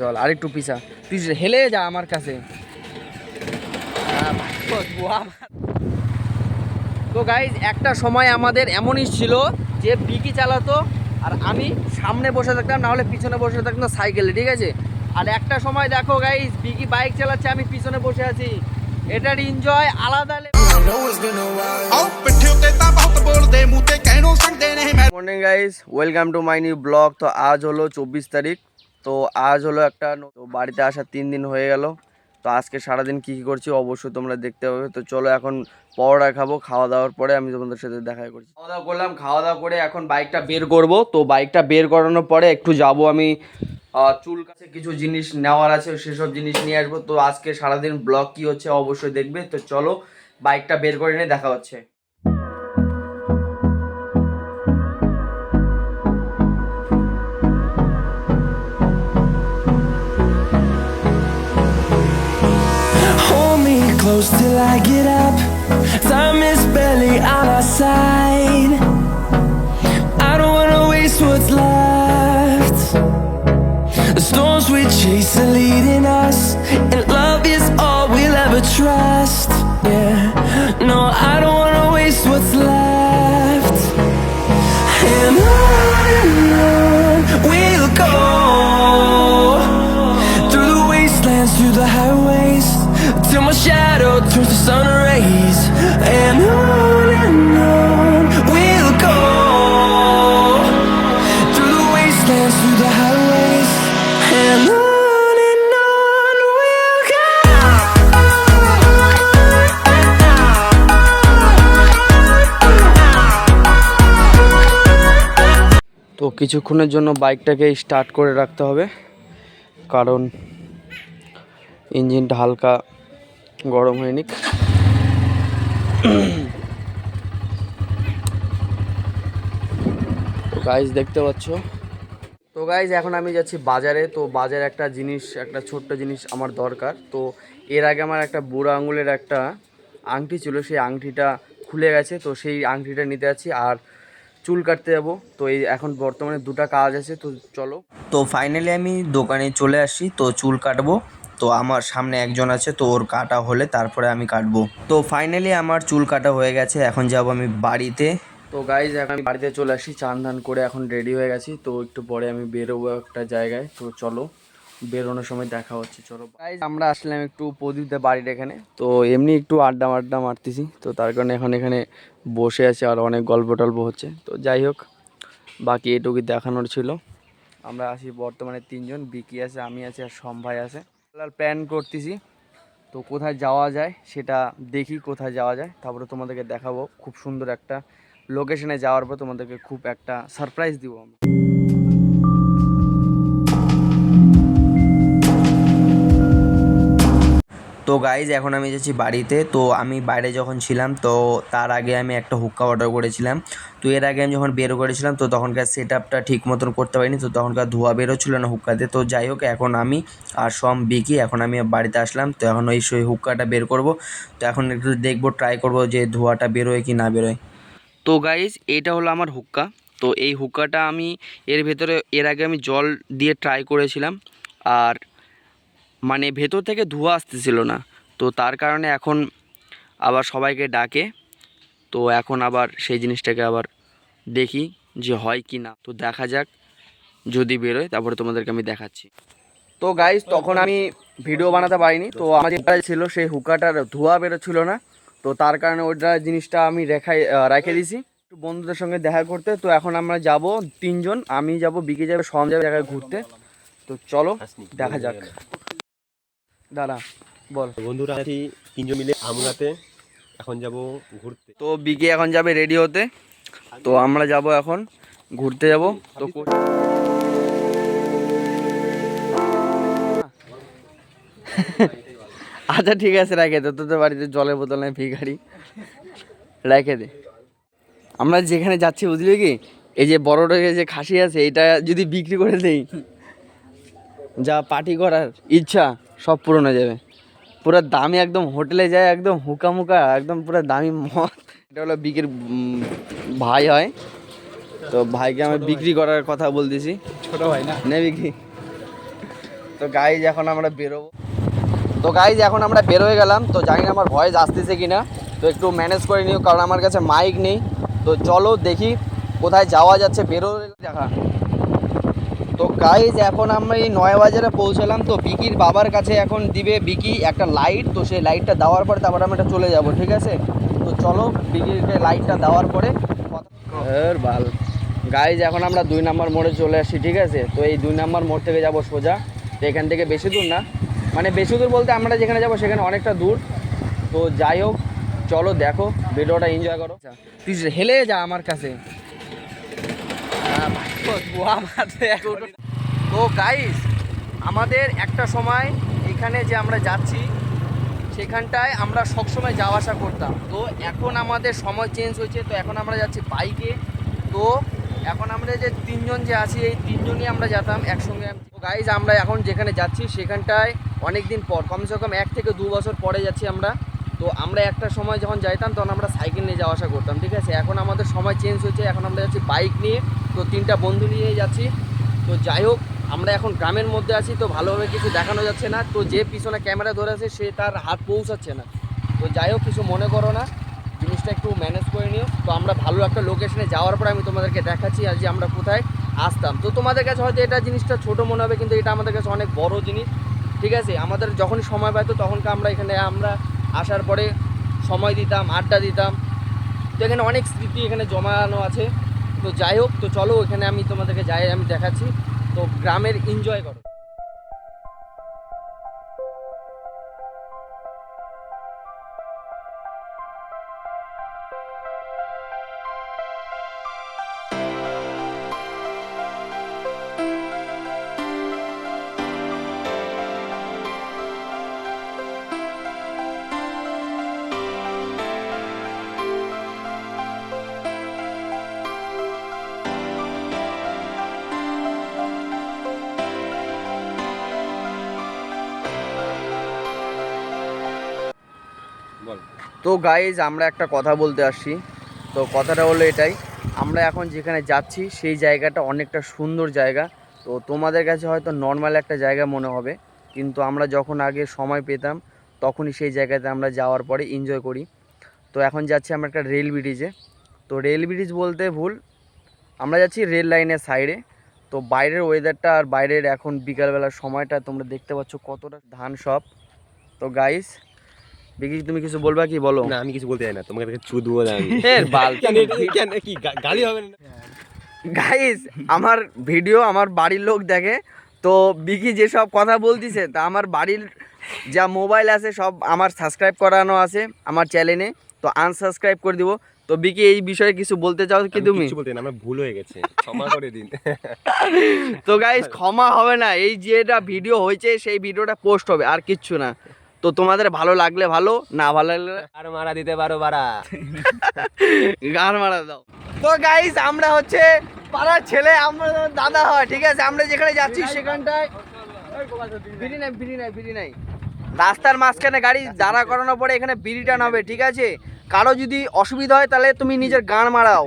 চল আরেকটু পিছা, তুই হেলে যা আমার কাছে। তো গাইজ একটা সময় আমাদের এমনই ছিল যে বিকি চালাতো আর আমি সামনে বসে থাকতাম, না হলে পিছনে বসে থাকতাম সাইকেলে, ঠিক আছে। আর একটা সময় দেখো গাইজ বিকি বাইক চালাচ্ছে, আমি পিছনে বসে আছি, এটার এনজয় আলাদা। Morning guys, welcome to my new blog. তো আজ হলো 24 তারিখ। তো আজ হলো একটা বাড়িতে আসা 3 দিন হয়ে গেল। তো আজকে সারাদিন কী কী করছি অবশ্যই তোমরা দেখতে পাবে। তো চলো এখন পরোটা খাবো, খাওয়া দাওয়ার পরে আমি তোমাদের সাথে দেখা করছি। খাওয়া দাওয়া করলাম, খাওয়া দাওয়া করে এখন বাইকটা বের করব। তো বাইকটা বের করানোর পরে একটু যাব আমি চুল কাছে, কিছু জিনিস নেওয়ার আছে, সেসব জিনিস নিয়ে আসবো। তো আজকে সারাদিন ব্লগ কী হচ্ছে অবশ্যই দেখবে। তো চলো বাইকটা বের করে নিয়ে দেখা হচ্ছে। Close till I get up. Time is barely on our side. I don't wanna waste what's left. The storms we chase are leading us, and love is all we'll ever trust. Yeah, no, I don't wanna waste what's left. And on we'll go, through the wastelands, through the highways, till my shadow turns to sun rays. And on we'll go, through the wastelands, through the highways. And on we'll go. তো কিছুক্ষণের জন্য বাইকটাকে start করে রাখতে হবে, কারণ ইঞ্জিনটা হালকা গরম হয়নি। তো গাইজ দেখতে পাচ্ছ। তো গাইজ এখন আমি যাচ্ছি বাজারে। তো বাজারে একটা জিনিস, একটা ছোট্ট জিনিস আমার দরকার। তো এর আগে আমার একটা বুড়ো আঙুলের একটা আংটি ছিল, সেই আংটিটা খুলে গেছে। তো সেই আংটিটা নিতে যাচ্ছি আর চুল কাটতে যাবো। তো এই এখন বর্তমানে দুটো কাজ আছে, তো চলো। তো ফাইনালি আমি দোকানে চলে আসছি, তো চুল কাটবো। তো আমার সামনে একজন আছে, তো ওর কাটা হলে তারপরে আমি কাটবো। তো ফাইনালি আমার চুল কাটা হয়ে গেছে, এখন যাব আমি বাড়িতে। তো গাইজ এখন আমি বাড়িতে চলে আসি, চান ধান করে এখন রেডি হয়ে গেছি। তো একটু পরে আমি বেরোবো একটা জায়গায়। তো চলো বেরোনোর সময় দেখা হচ্ছে। চলো গাইজ, আমরা আসলাম একটু প্রদীপদের বাড়ির এখানে। তো এমনি একটু আড্ডা মারতেছি। তো তার কারণে এখন এখানে বসে আছে আর অনেক গল্প টল্প হচ্ছে। তো যাই হোক, বাকি এটুকুই দেখানোর ছিল। আমরা আছি বর্তমানে 3 জন, বিকি আছে, আমি আছি আর সম্ভাই আছে। প্ল্যান করতেছি তো কোথায় যাওয়া যায় সেটা দেখি, কোথায় যাওয়া যায় তারপরে তোমাদেরকে দেখাবো। খুব সুন্দর একটা লোকেশনে যাওয়ার পর তোমাদেরকে খুব একটা সারপ্রাইজ দিব আমি। তো গাইজ এখন আমি যাচ্ছি বাড়িতে। তো আমি বাইরে যখন ছিলাম, তো তার আগে আমি একটা হুক্কা অর্ডার করেছিলাম। তো এর আগে আমি যখন বের করেছিলাম, তো তখনকার সেট আপটা ঠিক মতন করতে পারিনি, তো তখনকার ধোঁয়া বেরোচ্ছিলো না হুক্কাতে। তো যাই হোক, এখন আমি আর বিকি এখন আমি বাড়িতে আসলাম। তো এখন ওই হুক্কাটা বের করব। তো এখন একটু দেখবো, ট্রাই করব যে ধোঁয়াটা বেরোয় কি না বেরোয়। তো গাইজ এটা হলো আমার হুক্কা। তো এই হুক্কাটা আমি এর ভেতরে এর আগে আমি জল দিয়ে ট্রাই করেছিলাম, আর মানে ভেতর থেকে ধোঁয়া আসতেছিল না। তো তার কারণে এখন আবার সবাইকে ডাকে। তো এখন আবার সেই জিনিসটাকে আবার দেখি যে হয় কি না। তো দেখা যাক, যদি বেরোয় তারপরে তোমাদেরকে আমি দেখাচ্ছি। তো গাইজ তখন আমি ভিডিও বানাতে পারিনি। তো আমার যেটা ছিল সেই হুকাটার ধোঁয়া বেরোচ্ছিল না। তো তার কারণে ওইটা জিনিসটা আমি রেখে দিছি একটু বন্ধুদের সঙ্গে দেখা করতে। তো এখন আমরা যাব 3 জন, আমি যাব, বিকে যাবে, সম যাবে জায়গায় ঘুরতে। তো চলো দেখা যাক। দাঁড়া বল। বন্ধুরা আছি 3 জন মিলে আমগাতে, এখন যাব ঘুরতে। তো বিকে এখন যাবে রেডি হতে। তো আমরা যাব এখন ঘুরতে যাব। তো আচ্ছা ঠিক আছে, রেখে দে। তোদের বাড়িতে জলের বোতল নেই, ভিখারি, রেখে দে। আমরা যেখানে যাচ্ছি বুঝলি কি, এই যে বড়টা যে খাসি আছে, এটা যদি বিক্রি করে দেই, যা পার্টি করার ইচ্ছা সব পূরণ হয়ে যাবে। পুরো দামি একদম হোটেলে যায়, একদম হুকা মুকা, একদম পুরো দামি মদ। এটা হলো বিকির ভাই হয়। তো ভাইকে আমি বিক্রি করার কথা বলতেছি। ছোট ভাই না, নে বিক্রি। তো গাইজ এখন আমরা বেরোবো। তো গাইজ এখন আমরা বের হয়ে গেলাম। তো জানি না আমার ভয়েস আসতেছে কিনা, তো একটু ম্যানেজ করে নিও, কারণ আমার কাছে মাইক নেই। তো চলো দেখি কোথায় যাওয়া যাচ্ছে, বেরোলে দেখা। তো গাইজ এখন আমরা এই 9 বাজারে পৌঁছালাম। তো বিকির বাবার কাছে এখন দিবে বিকি একটা লাইট। তো সেই লাইটটা দেওয়ার পরে তারপরে আমরা চলে যাব, ঠিক আছে? তো চলো বিকিরকে লাইটটা দেওয়ার পরে ভাল। গাইজ এখন আমরা 2 নম্বর মোড়ে চলে আসি, ঠিক আছে? তো এই 2 নম্বর মোড় থেকে যাব সোজা। তো এখান থেকে বেশি দূর না, মানে বেশি দূর বলতে আমরা যেখানে যাব সেখানে অনেকটা দূর। তো যাই হোক, চলো দেখো, ভিডিওটা এনজয় করো। তুই হেলে যা আমার কাছে। তো গাইস আমাদের একটা সময় এখানে যে আমরা যাচ্ছি সেখানটায় আমরা সবসময় যাওয়া আসা করতাম। তো এখন আমাদের সময় চেঞ্জ হয়েছে, তো এখন আমরা যাচ্ছি বাইকে। তো এখন আমরা যে 3 জন যে আছি, এই 3 জনই আমরা যেতাম একসঙ্গে। তো গাইস আমরা এখন যেখানে যাচ্ছি সেখানটায় অনেক দিন পর, কমসে কম 1 থেকে 2 বছর পরে যাচ্ছি আমরা। তো আমরা একটা সময় যখন যাইতাম তখন আমরা সাইকেল নিয়ে যাওয়া আসা করতাম, ঠিক আছে? এখন আমাদের সময় চেঞ্জ হয়েছে, এখন আমরা যাচ্ছি বাইক নিয়ে। তো 3টা বন্ধু নিয়ে যাচ্ছি। তো যাই হোক, আমরা এখন গ্রামের মধ্যে আছি, তো ভালোভাবে কিছু দেখানো যাচ্ছে না। তো যে পিছনে ক্যামেরা ধরে আছে সে তার হাত পৌঁছাচ্ছে না। তো যাই হোক, কিছু মনে করো না, জিনিসটা একটু ম্যানেজ করে নিও। তো আমরা ভালো একটা লোকেশনে যাওয়ার পরে আমি তোমাদেরকে দেখাচ্ছি আজ যে আমরা কোথায় আসতাম। তো তোমাদের কাছে হয়তো এটা জিনিসটা ছোটো মনে হবে, কিন্তু এটা আমাদের কাছে অনেক বড় জিনিস, ঠিক আছে? আমাদের যখনই সময় পাইতো তখনকে আমরা এখানে আমরা আসার পরে সময় দিতাম, আড্ডা দিতাম। তো এখানে অনেক স্মৃতি এখানে জমানো আছে। তো যাই হোক, তো চলো এখানে আমি তোমাদেরকে আমি দেখাচ্ছি। তো গ্রামের এনজয় করো। বল। তো গাইজ আমরা একটা কথা বলতে আসছি। তো কথাটা হলো এটাই, আমরা এখন যেখানে যাচ্ছি সেই জায়গাটা অনেকটা সুন্দর জায়গা। তো তোমাদের কাছে হয়তো নর্মাল একটা জায়গা মনে হবে, কিন্তু আমরা যখন আগে সময় পেতাম তখনই সেই জায়গাতে আমরা যাওয়ার পরে এনজয় করি। তো এখন যাচ্ছি আমরা একটা রেল ব্রিজে। তো রেল ব্রিজ বলতে ভুল, আমরা যাচ্ছি রেল লাইনের সাইডে। তো বাইরের ওয়েদারটা আর বাইরের এখন বিকালবেলার সময়টা তোমরা দেখতে পাচ্ছ কতটা ধান সব। তো গাইস বিকি, তুমি কিছু বলবা কি? বলো। না, আমি কিছু বলতে চাই না, তোমাকে চুদবো না আমি। কেন কি গালি হবে না? গাইস আমার ভিডিও আমার বাড়ির লোক দেখে, তো বিকি যেসব কথা বলতিছে তা আমার বাড়ির যা মোবাইল আছে সব আমার সাবস্ক্রাইব করানো আছে আমার চ্যানেলে, তো আনসাবস্ক্রাইব করে দিব। তো বিকি এই বিষয়ে কিছু বলতে চাও কি তুমি? কিছু বলতে না, আমার ভুল হয়ে গেছে, ক্ষমা করে দিন। তো গাইস ক্ষমা হবে না, এই যেটা ভিডিও হয়েছে সেই ভিডিওটা পোস্ট হবে, আর কিচ্ছু না। তো তোমাদের ভালো লাগলে ভালো, না ভালো লাগলে আর মারা দিতে পারো বাড়া, গান মারা দাও। তো গাইস আমরা হচ্ছে পাড়ার ছেলে, আমরা দাদা হয়, ঠিক আছে? আমরা যেখানে যাচ্ছি সেখানটায় বিড়ি নাই। রাস্তার মাঝখানে গাড়ি দাঁড়া করানোর পরে এখানে বিড়িটা নেবে, ঠিক আছে? কারো যদি অসুবিধা হয় তাহলে তুমি নিজের গান মারাও।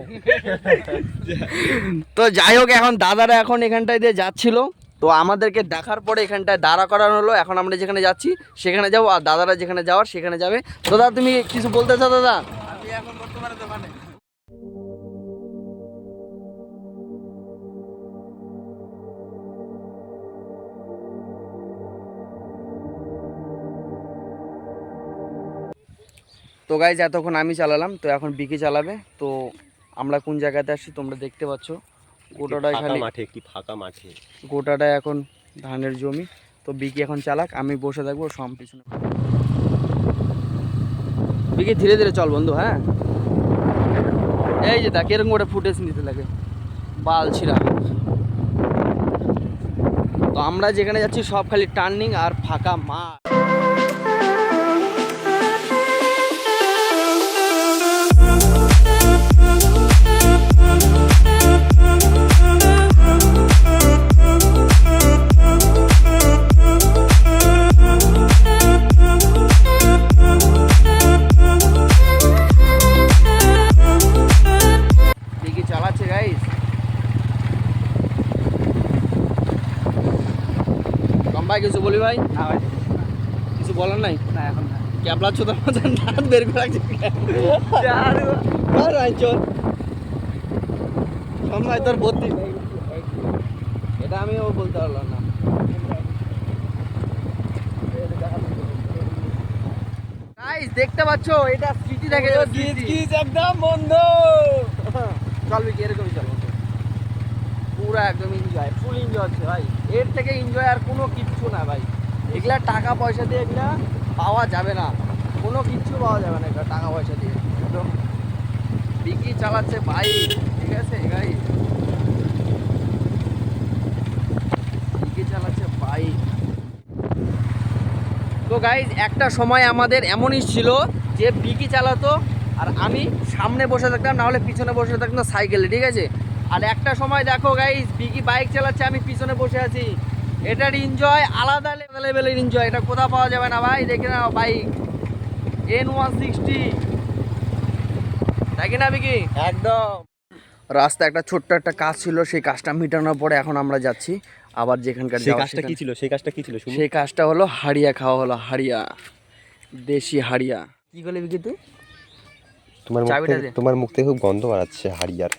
তো যাই হোক, এখন দাদারা এখন এখানটায় দিয়ে যাচ্ছিল, তো আমাদেরকে দেখার পরে এখানটায় দাঁড়া করানো হলো। এখন আমরা যেখানে যাচ্ছি সেখানে যাবো, আর দাদারা যেখানে যাওয়ার সেখানে যাবে। তো দাদা তুমি কিছু বলতে চাও? দাদা আমি এখন বর্তমানে দোকানে। তো গাইজ এতক্ষণ আমি চালালাম, তো এখন বিকি চালাবে। তো আমরা কোন জায়গাতে আসছি তোমরা দেখতে পাচ্ছ, গোটাটাই খালি মাঠে, একটি ফাঁকা মাঠে, গোটাটাই এখন ধানের জমি। তো বিকি এখন চালাক, আমি বসে থাকবো সব পিছনে। বিকি ধীরে ধীরে চল বন্ধু, হ্যাঁ? এই যে দেখ এরকম করে ফুটেজ নিতে লাগে বাল ছিঁড়া। তো আমরা যেখানে যাচ্ছি সব খালি টার্নিং আর ফাঁকা মাঠ। কিছু বলি ভাই? না ভাই, কিছু বলার নাই? না এখন না। ক্যাবলা চোদার মতো দাঁত বের করে রাখছে। চল সামনে তোর ভর্তি এটা আমিও বলতে পারলাম না। গাইস দেখতে পাচ্ছ এটা স্মৃতি থেকে একদম বন্ধ। চল বিকি এরকমই চল পুরো একদম এনজয়, ফুল এনজয় হচ্ছে ভাই। এর থেকে এনজয় আর কোনো কিচ্ছু না ভাই। এগুলা টাকা পয়সা দিয়ে এগুলা পাওয়া যাবে না, কোনো কিচ্ছু পাওয়া যাবে না এগুলা টাকা পয়সা দিয়ে। একদম বিকি চালাচ্ছে বাইক, ঠিক আছে গাইস, বিকি চালাচ্ছে বাইক। তো গাইজ একটা সময় আমাদের এমনই ছিল যে বিকি চালাতো আর আমি সামনে বসে থাকতাম, না হলে পিছনে বসে থাকতাম সাইকেলে, ঠিক আছে। আর একটা সময় দেখো গাইজ বিকি বাইক চালাচ্ছে, আমি পিছনে বসে আছি। এটার এনজয় আলাদা লেভেলের এনজয়, এটা কোথাও পাওয়া যাবে না ভাই। দেখে নাও বাইক N160, দেখি না বিকি? একদম। রাস্তা একটা ছোট্ট একটা কাজ ছিল, সেই কাজটা মেটানোর পরে এখন আমরা যাচ্ছি আবার যেখানকার সেই কাজটা কি ছিল? সেই কাজটা কি ছিল? সেই কাজটা হলো হাড়িয়া খাওয়া হলো, হাড়িয়া, দেশি হাড়িয়া। কি করলি বিকি তুই? তোমার মুখ থেকে খুব গন্ধ বাড়াচ্ছে হাড়িয়ার।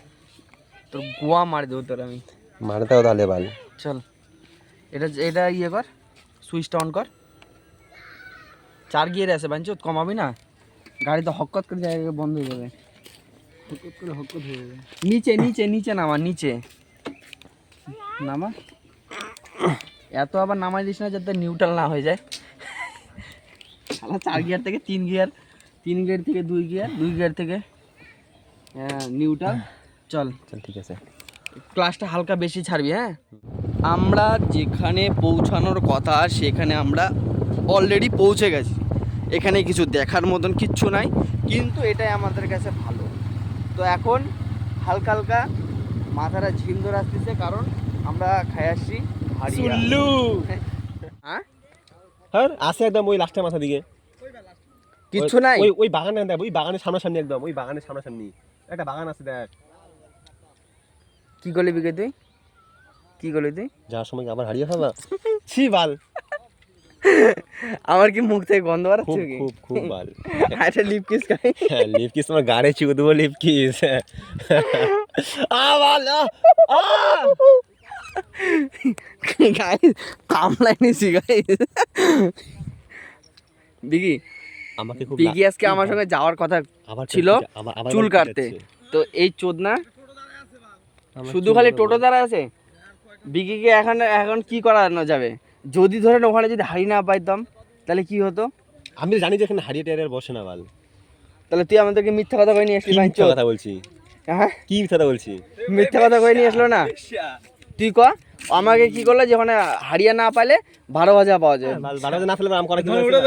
তোর গোয়া মারি দেবো তোর আমি। মারে দাও তাহলে ভাই। চল এটা ইয়ে কর, সুইচটা অন কর। 4 গিয়ারে আছে বাঞ্চ, কমাবি না? গাড়ি তো হকত করে জায়গা বন্ধ হয়ে যাবে, হকত হয়ে যাবে। নিচে নিচে নিচে নামা, নিচে নামা। এত আবার নামাই দিস না যাতে নিউট্রাল না হয়ে যায়। 4 গিয়ার থেকে 3 গিয়ার, 3 গিয়ার থেকে 2 গিয়ার, 2 গিয়ার থেকে নিউট্রাল। চল চল ঠিক আছে, ক্লাসটা হালকা বেশি ছাড়বি। হ্যাঁ, আমরা যেখানে পৌঁছানোর কথা সেখানে আমরা অলরেডি পৌঁছে গেছি। এখানে কিছু দেখার মতন কিচ্ছু নাই, কিন্তু এটাই আমাদের কাছে ভালো। তো এখন হালকা হালকা মাথাটা ঝিম ধরে আসতেছে, কারণ আমরা খাই আসছি চুল্লু। হ্যাঁ হ্যাঁ আছে একদম ওই লাস্টের মাথা দিকে কিচ্ছু নাই। ওই বাগানে দেখ, ওই বাগানের সামনাসামনি, একদম ওই বাগানের সামনাসামনি একটা বাগান আছে দেখ। কি করলি বিকে তুই? কি করলি তুই? যাওয়ার সময় আবার হারিয়ে খাবা? ছি বাল, আমার কি মুখ থেকে গন্ধ বাড়াচ্ছে কি? খুব খুব বাল। একটা লিপ কিস খাই। হ্যাঁ লিপ কিস তোমার গাড়ে চুকে দেবো, লিপ কিস। গাইস কামলাই নিছি গাইস। বিকি আমাকে খুব বিকি আজকে আমার সঙ্গে যাওয়ার কথা ছিল চুল কাটতে। তো এই চোদনা শুধু খালি টোটো দ্বারা আছে। বিকিকে এখন কি করানো যাবে? যদি ধরেন ওখানে যদি হাড়ি না পাইতাম তাহলে কি হতো? আমি জানি যে এখানে হারিয়ে টারিয়ে বসে না বাল। তাহলে তুই আমাদেরকে মিথ্যা কথা কই নিয়ে আসলি? মিথ্যা কথা বলছি? হ্যাঁ কি মিথ্যা কথা বলছি? মিথ্যা কথা কই নিয়ে আসলো না? তুই ক আমাকে কি করলো যে ওখানে হাড়িয়া না পাইলে 12 ভাজা পাওয়া যায়। বারো না ফেলে আম করা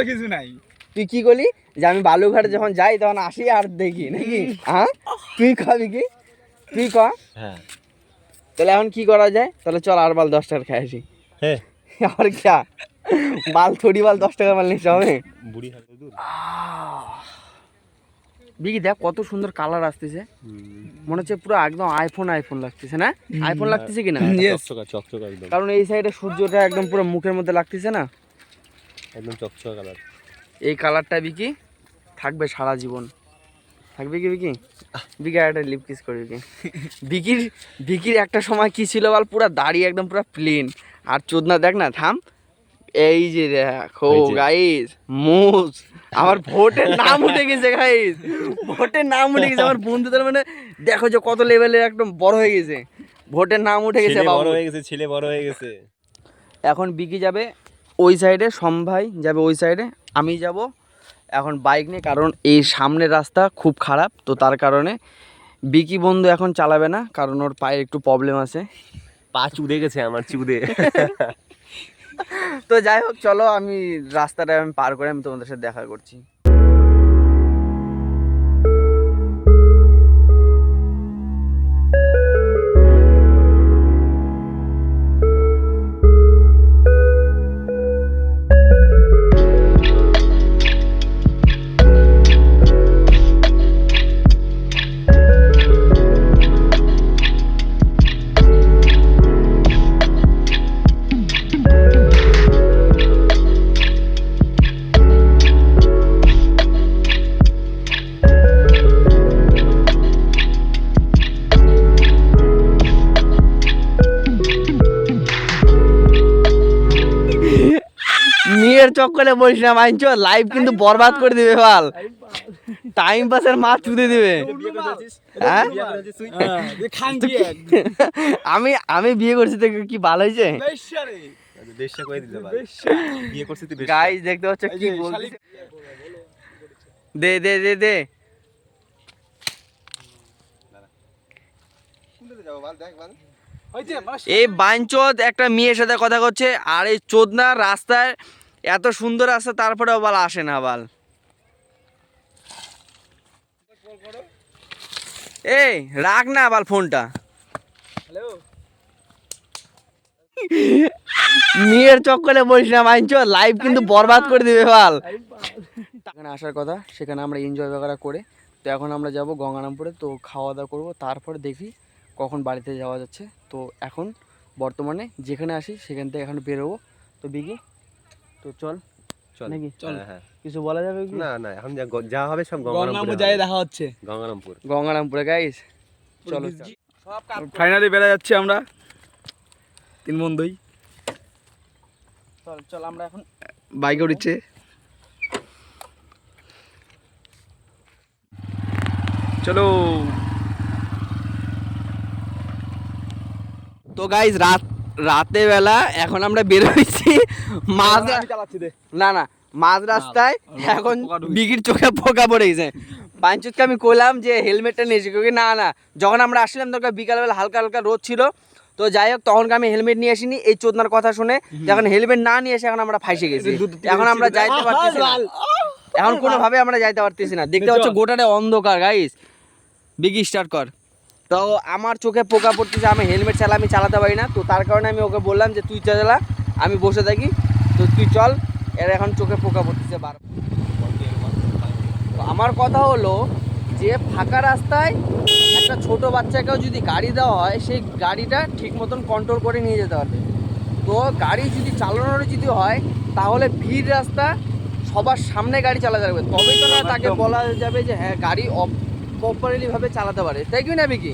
কিছু নাই। তুই কি করলি যে আমি বালুঘাটে যখন যাই তখন আসি আর দেখি নাকি? হ্যাঁ তুই খাবি কি? তুই ক। হ্যাঁ তাহলে এখন কি করা যায়? তাহলে চল আর বাল 10 টাকার খাই আসি। হ্যাঁ আর क्या বাল থোড়ি বাল 10 টাকার মাল নিতে হবে। বুড়ি হাতে দূর। বিকি দেখ কত সুন্দর কালার আসতেছে, মনে হচ্ছে পুরো একদম আইফোন লাগতেছে না? আইফোন লাগতেছে কিনা? চকচকা চকচকা একদম, কারণ এই সাইডে সূর্যটা একদম পুরো মুখের মধ্যে লাগতেছে না, একদম চকচকা কালার। এই কালারটা বিকি থাকবে সারা জীবন। থাকবে কি বিকি? বিকি একটা লিপ কিস করবি কি? বিকির একটা সময় কি ছিল বল, পুরো দাড়ি একদম পুরো প্লেন। আর চোদনা দেখ না, থাম, এই যে দেখো গাইস মুজ, আমার ভোটের নাম উঠে গেছে গাইস, ভোটের নাম উঠে গেছে। আমার বন্ধুদের মানে দেখো যে কত লেভেলের একদম বড় হয়ে গেছে, ভোটের নাম উঠে গেছে, বড় হয়ে গেছে, ছেলে বড় হয়ে গেছে। এখন বিকি যাবে ওই সাইডে, সম্ভাই যাবে ওই সাইডে, আমি যাব এখন বাইক নিয়ে, কারণ এই সামনের রাস্তা খুব খারাপ। তো তার কারণে বিকি বন্ধু এখন চালাবে না, কারণ ওর পায়ে একটু প্রবলেম আছে, পা চুদে গেছে আমার, চুদে। তো যাই হোক চলো আমি রাস্তাটা আমি পার করে আমি তোমাদের সাথে দেখা করছি। মেয়ের চক্করে বলিস না মাইনছ, লাইভ কিন্তু বরবাদ করে দিবে বাল, টাইম পাসের মা চুদে দিবে। হ্যাঁ আমি আমি বিয়ে করছি তো কি ভালো হয়েছে? গাইস দেখতে পাচ্ছ কি বলছিস, দে দে দে দে এই বাঞ্চোদ একটা মেয়ের সাথে কথা করছে, আর এই চোদনা রাস্তায় এত সুন্দর রাস্তা তারপরেও বাল আসে না বাল। এই রাখ না বাল ফোনটা, মেয়ের চক্করে বলিস না মাইনছ, লাইভ কিন্তু বরবাদ করে দিবে বাল। এখানে আসার কথা, সেখানে আমরা এনজয় বাগারা করে, তো এখন আমরা যাব গঙ্গারামপুরে, তো খাওয়া দাওয়া করবো, তারপরে দেখি কখন বাড়িতে যাওয়া যাচ্ছে। তো এখন বর্তমানে যেখানে আসি সেখান থেকে এখন বেরোবো। তো বিকি তো চল নাকি চল, কিছু বলা যাবে কি? না না, এখন যা হবে সব গঙ্গারামপুর যাই দেখা হচ্ছে। গঙ্গারামপুরে গাইস চলো। ফাইনালি বেড়ে যাচ্ছি আমরা তিন বন্ধুই। চল চল আমরা এখন বাইকে উঠছে। চলো। তো গাইস রাতে বেলা এখন আমরা বের হয়েছি মাঝ, না না মাঝ রাস্তায়, এখন বিকির চোখে পোকা পড়ে গেছে। পাঁচুতকে আমি কইলাম যে হেলমেটটা নিয়েছি, কি না না যখন আমরা আসলাম তখন বিকালবেলা হালকা হালকা রোদ ছিল, তো যাই হোক তখনকে আমি হেলমেট নিয়ে আসিনি। এই চোদনার কথা শুনে যখন হেলমেট না নিয়ে এসে এখন আমরা ফাঁসে গেছি, এখন আমরা যাইতে পারতেছি না, এখন কোনোভাবে আমরা যাইতে পারতেছি না। দেখতে পাচ্ছ গোটাটা অন্ধকার গাইস। বিকি স্টার্ট কর। তো আমার চোখে পোকা পড়তেছে, আমি হেলমেট ছাড়া আমি চালাতে পারি না, তো তার কারণে আমি ওকে বললাম যে তুই চালা, আমি বসে থাকি, তো তুই চল। এর এখন চোখে পোকা পড়তেছে বার। আমার কথা হলো যে ফাঁকা রাস্তায় একটা ছোট বাচ্চাকেও যদি গাড়ি দেওয়া হয়, সেই গাড়িটা ঠিক মতন কন্ট্রোল করে নিয়ে যেতে পারবে। তো গাড়ি যদি চালানোর যদি হয় তাহলে ভিড় রাস্তা সবার সামনে গাড়ি চালাতে পারবে, তবেই তো না তাকে বলা যাবে যে হ্যাঁ গাড়ি প্রপারলি ভাবে চালাতে পারে, তাই কি না বিকি?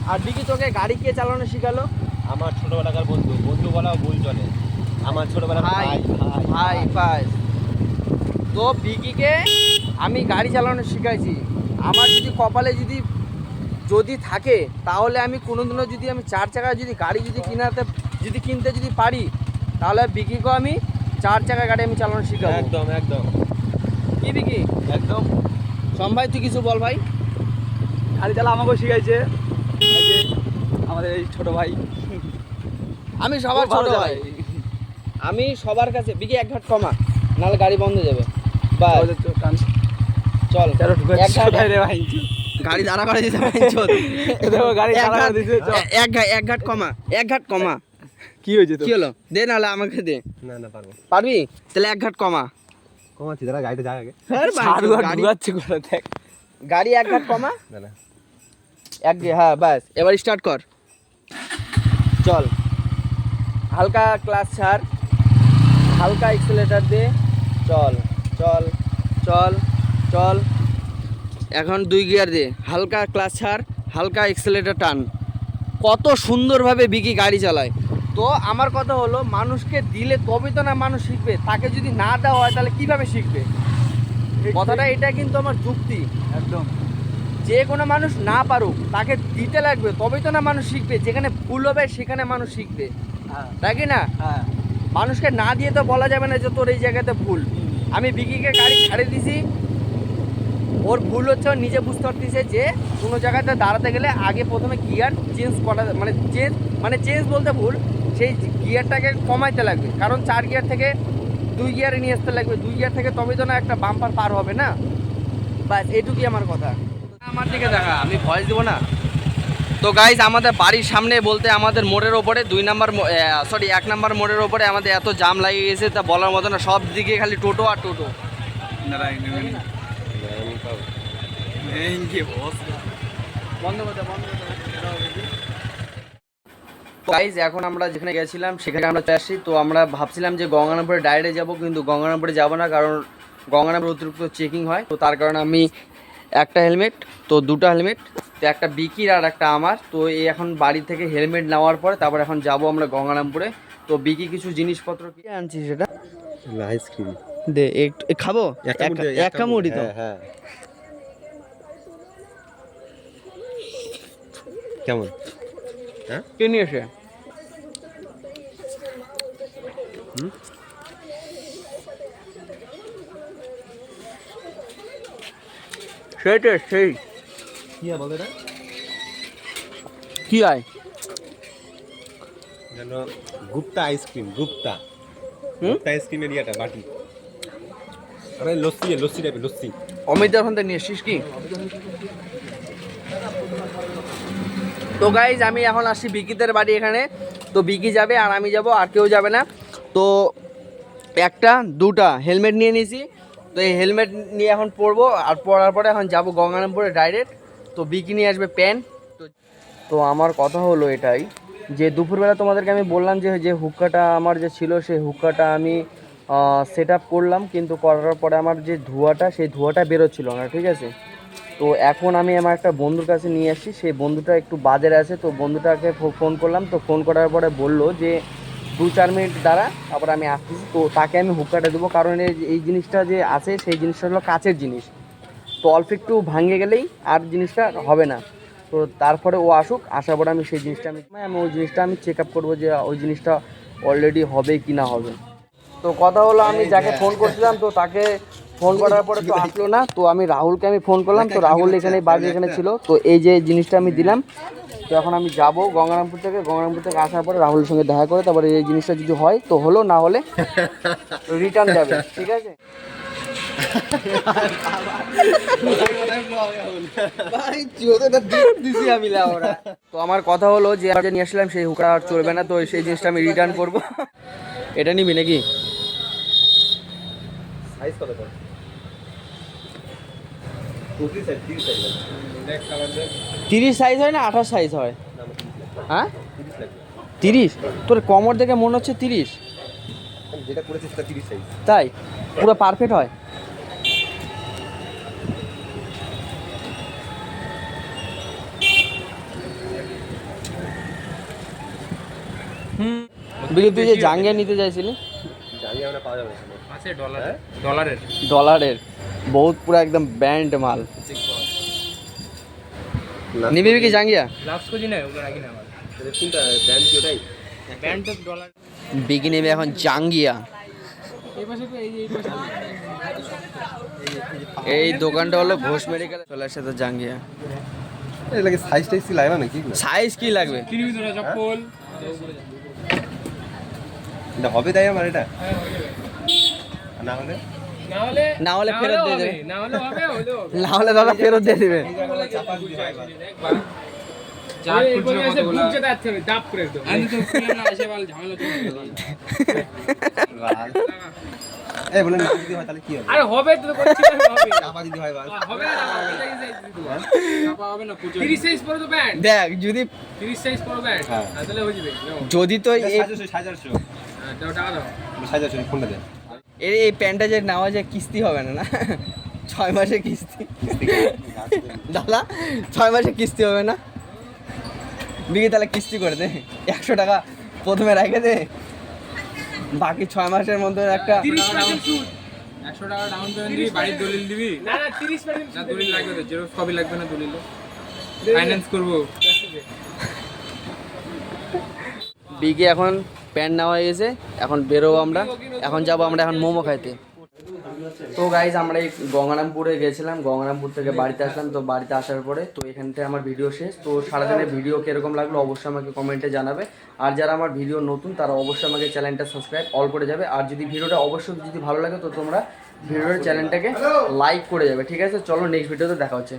আর বিকি তোকে গাড়ি কে চালানো শিখালো? আমার ছোটবেলাকার বন্ধু বলাও ভুল চলে, আমার ছোটবেলার ভাই। তো বিকিকে আমি গাড়ি চালানো শিখাইছি। আমার যদি কপালে যদি থাকে তাহলে আমি কোনোদিনও যদি আমি 4 চাকা যদি গাড়ি কিনতে যদি পারি, তাহলে বিকিকেও আমি 4 চাকা গাড়ি আমি চালানো শিখাবো। একদম একদম। কি বিকি? একদম। ভাই তুই কিছু বল ভাই। গাড়ি চালা আমাকেও শিখাইছে এই যে আমাদের এই ছোট ভাই। আমি সবার ছোট ভাই, আমি সবার কাছে। বিকি এক ঘাট কমা, নাহলে গাড়ি বন্ধ হয়ে যাবে। চল গাড়ি দাঁড়া করে দিতে এক ঘাট কমা। কি হয়েছে? কি হলো? দে নাহলে আমাকে দে। না না পারবো। পারবি? তাহলে এক ঘাট কমা। কমাচ্ছি দাঁড়া, গাড়িটা যা আগে। গাড়ি এক ঘাট কমা। না না হ্যাঁ বাস, এবার স্টার্ট কর। চল, হালকা ক্লাচ ছাড়, হালকা এক্সেলেটার দে। চল চল চল চল, এখন 2 গিয়ার দে, হালকা ক্লাচ ছাড়, হালকা এক্সেলেটার টান। কত সুন্দরভাবে বিকি গাড়ি চালায়। তো আমার কথা হলো মানুষকে দিলে তবে তো না মানুষ শিখবে, তাকে যদি না দেওয়া হয় তাহলে কিভাবে শিখবে? কথাটা এটা কিন্তু আমার যুক্তি একদম। যে কোনো মানুষ না পারুক, তাকে দিতে লাগবে তবেই তো না মানুষ শিখবে। যেখানে ভুল হবে সেখানে মানুষ শিখবে, তাই কি না? মানুষকে না দিয়ে তো বলা যাবে না যে তোর এই জায়গাতে ভুল। আমি বিকিকে গাড়ি ছাড়ে দিছি, ওর ভুল হচ্ছে, ও নিজে বুঝতে পারতেছে যে কোনো জায়গাতে দাঁড়াতে গেলে আগে প্রথমে গিয়ার চেঞ্জ করা, মানে চেঞ্জ বলতে ভুল, সেই গিয়ারটাকে কমাইতে লাগবে। কারণ 4 গিয়ার থেকে 2 গিয়ারে নিয়ে আসতে লাগবে, 2 গিয়ার থেকে তবেই তো না একটা বাম্পার পার হবে না। বাস এটুকুই আমার কথা। আমার দিকে দেখা, আমি ভয়েস দেবো না। তো গাইজ আমাদের বাড়ির সামনে বলতে আমাদের মোড়ের ওপরে 1 নাম্বার মোড়ের ওপরে আমাদের এত জাম লাগিয়ে গেছে তা বলার মতো না। সব দিকে খালি টোটো আর টোটো। গাইজ এখন আমরা যেখানে গেছিলাম সেখানে আমরা চলে আসছি। তো আমরা ভাবছিলাম যে গঙ্গারামপুরে ডাইরেক্টে যাব, কিন্তু গঙ্গারামপুরে যাব না, কারণ গঙ্গারামপুরে অতিরিক্ত চেকিং হয়। তো তার কারণে আমি একটা হেলমেট, তো 2টা হেলমেট, তো একটা বিকির আর একটা আমার। তো এই এখন বাড়ি থেকে হেলমেট নেওয়ার পরে তারপর এখন যাব আমরা গঙ্গারামপুরে। তো বিকি কিছু জিনিসপত্র কি আনছি সেটা আইসক্রিম দে একটু খাবো এক কামড়ি তো হ্যাঁ কেমন কে নিয়ে এসে সেই কি বলতো এটা কি আয় যেন গুপ্তা আইসক্রিম গুপ্তা আইসক্রিমের ইয়াটা বাটি আরে লস্যি টাইপের লস্যি অমিতের ওখান থেকে নিয়ে এসছিস কি তো গাইজ আমি এখন আসছি বিকিদের বাড়ি এখানে তো বিকি যাবে আর আমি যাব আর কেউ যাবে না তো একটা দুটা হেলমেট নিয়ে নিয়েছি তো এই হেলমেট নিয়ে এখন পরবো আর পরার পরে এখন যাবো গঙ্গারামপুরে ডাইরেক্ট তো বিকি নিয়ে আসবে প্যান তো আমার কথা হলো এটাই যে দুপুরবেলা তোমাদেরকে আমি বললাম যে হুক্কাটা আমার যে ছিল সেই হুক্কাটা আমি সেট আপ করলাম কিন্তু করার পরে আমার যে ধোঁয়াটা সেই ধোঁয়াটা বেরোচ্ছিল না ঠিক আছে তো এখন আমি আমার একটা বন্ধুর কাছে নিয়ে আসছি সেই বন্ধুটা একটু বাজারে আছে তো বন্ধুটাকে ফোন করলাম তো ফোন করার পরে বললো যে 2-4 মিনিট দাঁড়া তারপরে আমি আসতেছি তো তাকে আমি হুক্কাটা দেবো কারণ এই জিনিসটা যে আছে সেই জিনিসটা হলো কাচের জিনিস তো অল্প একটু ভাঙে গেলেই আর জিনিসটা হবে না তো তারপরে ও আসুক আসার পরে আমি সেই জিনিসটা আমি ওই জিনিসটা আমি চেক আপ করবো যে ওই জিনিসটা অলরেডি হবে কি না হবে তো কথা হলো আমি যাকে ফোন করছিলাম তো তাকে ফোন করার পরে তো আসলো না তো আমি রাহুলকে আমি ফোন করলাম তো রাহুল এখানে বাড়ি এখানে ছিল তো এই যে জিনিসটা আমি দিলাম তো এখন আমি যাব গঙ্গারামপুর থেকে আসার পরে রাহুলের সঙ্গে দেখা করে তারপরে এই জিনিসটা যদি হয় তো হলো না হলে রিটার্ন যাবে ঠিক আছে তো আমার কথা হলো যে নিয়ে আসলাম সেই হুকা আর চলবে না তো সেই জিনিসটা আমি রিটার্ন করবো এটা নিবি নাকি সাইজ কত 30 সাইজ হয় না 28 সাইজ হয় হ্যাঁ 30 তোর কমর দেখে মনে হচ্ছে 30 যেটা করেছিস তা 30 সাইজ তাই পুরো পারফেক্ট হয় বিলি তুই যে জাঙ্গিয়া নিতে চাইছিলি জাঙ্গিয়া আমরা পাওয়া যাবে আছে ডলারের ডলারের বহুত পুরো একদম ব্যান্ড মাল নিবি কি জাঙ্গিয়া লাস্ট কোজি না ওগুলো রাখি না আমার কোনটা ব্র্যান্ড কি ওটাই ব্যান্ড অফ ডলার বিকি নেবে এখন জাঙ্গিয়া এই পাশে তো এই পাশে এই দোকানটা হলো ঘোষ মেডিকেল চলে আসে তো জাঙ্গিয়া এই লাগে সাইজ টাইজ কি লাগবে নাকি সাইজ কি লাগবে কিনবি তোরা চপ্পল এটা হবে তাই আমার এটা না হলে না হলে ফেরত দিয়ে দেবে না হলে হবে হলো না হলে দাদা ফেরত দিয়ে দিবে চাপা দিতে হয় চার ফুট কতগুলো বুঝতে যাচ্ছে ডাব করে একদম আমি তো না এসে বল ঝামেলা এই বলেন না যদি হয় তাহলে কি হবে আরে হবে তো করছি হবে চাপা দিতে হয় ভাই হবে না চাপা হবে না 30 সাইজ পরে তো ব্যান্ড দেখ যদি 30 সাইজ পরে ব্যান্ড তাহলে হয়ে যাবে যদি তো এই সাজারশো দাও টাকা দাও সাজারশো ফোনটা দে এই প্যান্টটা যে নেওয়া যায় কিস্তি হবে না না 6 মাসে কিস্তি দাদা 6 মাসে কিস্তি হবে না বিকি তাহলে কিস্তি করে দে 100 টাকা প্রথমে রেখে দে বাকি 6 মাসের মধ্যে একটা 30% সুদ 100 টাকা ডাউন পেমেন্ট দিবি বাড়ির দলিল দিবি না না 30% না দলিল লাগবে তো জেরক্স কপি লাগবে না দলিল ফাইন্যান্স করব বিকি এখন প্যান্ট নেওয়া হয়ে গেছে এখন বেরোবো আমরা এখন যাবো আমরা এখন মোমো খাইতে তো গাইজ আমরা এই গঙ্গারামপুরে গেছিলাম গঙ্গারামপুর থেকে বাড়িতে আসলাম তো বাড়িতে আসার পরে তো এখান থেকে আমার ভিডিও শেষ তো সারাদিনের ভিডিও কীরকম লাগলো অবশ্যই আমাকে কমেন্টে জানাবে আর যারা আমার ভিডিও নতুন তারা অবশ্যই আমাকে চ্যানেলটা সাবস্ক্রাইব অল করে যাবে আর যদি ভিডিওটা অবশ্যই যদি ভালো লাগে তো তোমরা ভিডিওর চ্যানেলটাকে লাইক করে যাবে ঠিক আছে চলো নেক্সট ভিডিওতে দেখা হচ্ছে